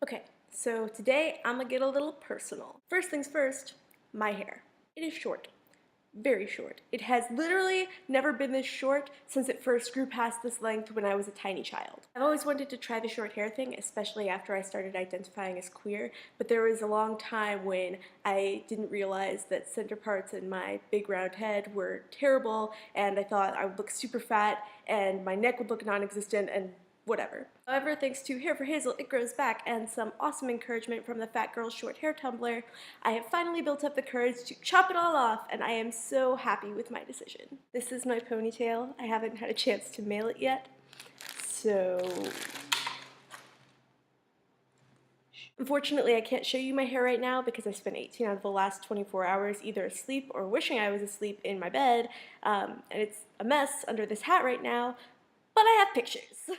Okay, so today I'm gonna get a little personal. First things first, my hair. It is short. Very short. It has literally never been this short since it first grew past this length when I was a tiny child. I've always wanted to try the short hair thing, especially after I started identifying as queer, but there was a long time when I didn't realize that center parts in my big round head were terrible, and I thought I would look super fat and my neck would look non-existent and whatever. However, thanks to Hair for Hazel, it grows back, and some awesome encouragement from the Fat Girl Short Hair Tumblr, I have finally built up the courage to chop it all off, and I am so happy with my decision. This is my ponytail. I haven't had a chance to mail it yet, so unfortunately, I can't show you my hair right now because I spent 18 out of the last 24 hours either asleep or wishing I was asleep in my bed, and it's a mess under this hat right now, but I have pictures.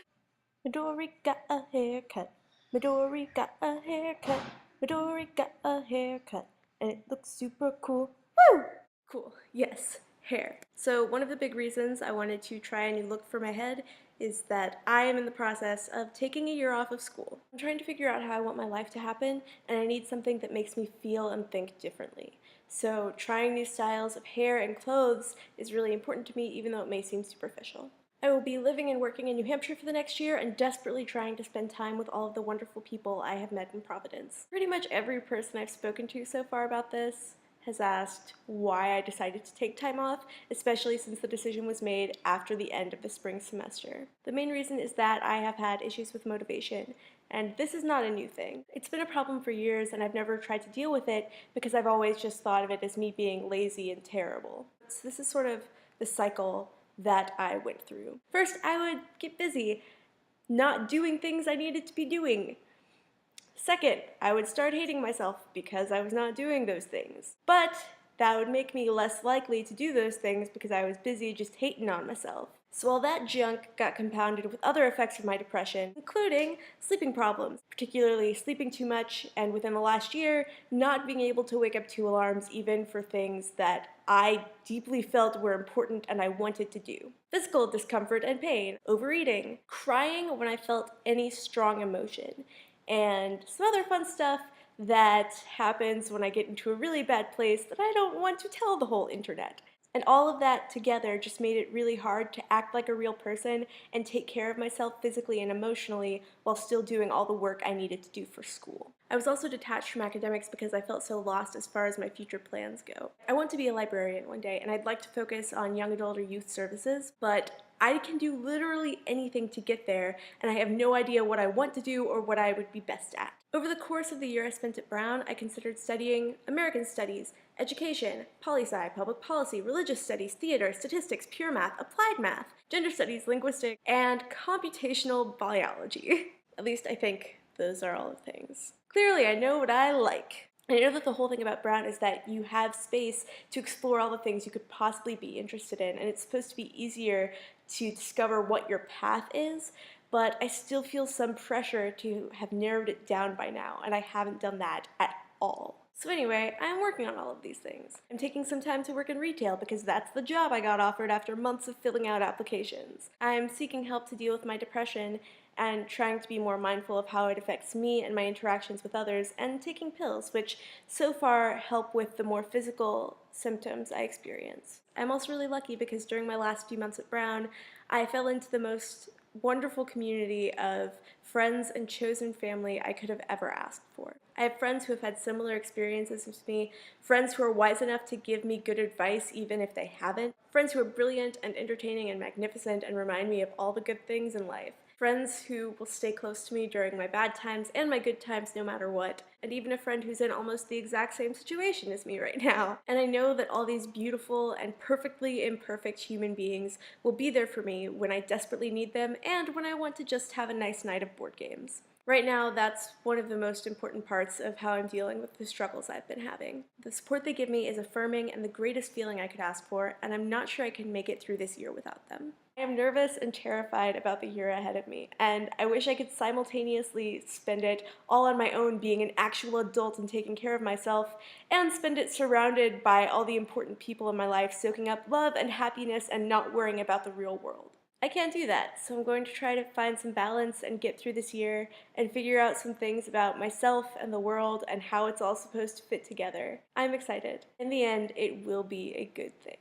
Midori got a haircut. Midori got a haircut. Midori got a haircut. And it looks super cool. Woo! Cool. Yes, hair. So one of the big reasons I wanted to try a new look for my head is that I am in the process of taking a year off of school. I'm trying to figure out how I want my life to happen, and I need something that makes me feel and think differently. So trying new styles of hair and clothes is really important to me, even though it may seem superficial. I will be living and working in New Hampshire for the next year and desperately trying to spend time with all of the wonderful people I have met in Providence. Pretty much every person I've spoken to so far about this has asked why I decided to take time off, especially since the decision was made after the end of the spring semester. The main reason is that I have had issues with motivation, and this is not a new thing. It's been a problem for years, and I've never tried to deal with it because I've always just thought of it as me being lazy and terrible. So this is sort of the cycle that I went through. First, I would get busy not doing things I needed to be doing. Second, I would start hating myself because I was not doing those things. But that would make me less likely to do those things because I was busy just hating on myself. So all that junk got compounded with other effects of my depression, including sleeping problems, particularly sleeping too much, and within the last year, not being able to wake up to alarms even for things that I deeply felt were important and I wanted to do. Physical discomfort and pain, overeating, crying when I felt any strong emotion, and some other fun stuff that happens when I get into a really bad place that I don't want to tell the whole internet. And all of that together just made it really hard to act like a real person and take care of myself physically and emotionally while still doing all the work I needed to do for school. I was also detached from academics because I felt so lost as far as my future plans go. I want to be a librarian one day, and I'd like to focus on young adult or youth services, but I can do literally anything to get there, and I have no idea what I want to do or what I would be best at. Over the course of the year I spent at Brown, I considered studying American Studies, education, poli-sci, public policy, religious studies, theater, statistics, pure math, applied math, gender studies, linguistics, and computational biology. At least I think those are all the things. Clearly, I know what I like. And I know that the whole thing about Brown is that you have space to explore all the things you could possibly be interested in, and it's supposed to be easier to discover what your path is, but I still feel some pressure to have narrowed it down by now, and I haven't done that at all. So anyway, I'm working on all of these things. I'm taking some time to work in retail because that's the job I got offered after months of filling out applications. I'm seeking help to deal with my depression and trying to be more mindful of how it affects me and my interactions with others, and taking pills, which so far help with the more physical symptoms I experience. I'm also really lucky because during my last few months at Brown, I fell into the most wonderful community of friends and chosen family I could have ever asked for. I have friends who have had similar experiences as me, friends who are wise enough to give me good advice even if they haven't, friends who are brilliant and entertaining and magnificent and remind me of all the good things in life, friends who will stay close to me during my bad times and my good times no matter what, and even a friend who's in almost the exact same situation as me right now. And I know that all these beautiful and perfectly imperfect human beings will be there for me when I desperately need them and when I want to just have a nice night of board games. Right now, that's one of the most important parts of how I'm dealing with the struggles I've been having. The support they give me is affirming and the greatest feeling I could ask for, and I'm not sure I can make it through this year without them. I am nervous and terrified about the year ahead of me, and I wish I could simultaneously spend it all on my own being an actual adult and taking care of myself, and spend it surrounded by all the important people in my life soaking up love and happiness and not worrying about the real world. I can't do that, so I'm going to try to find some balance and get through this year and figure out some things about myself and the world and how it's all supposed to fit together. I'm excited. In the end, it will be a good thing.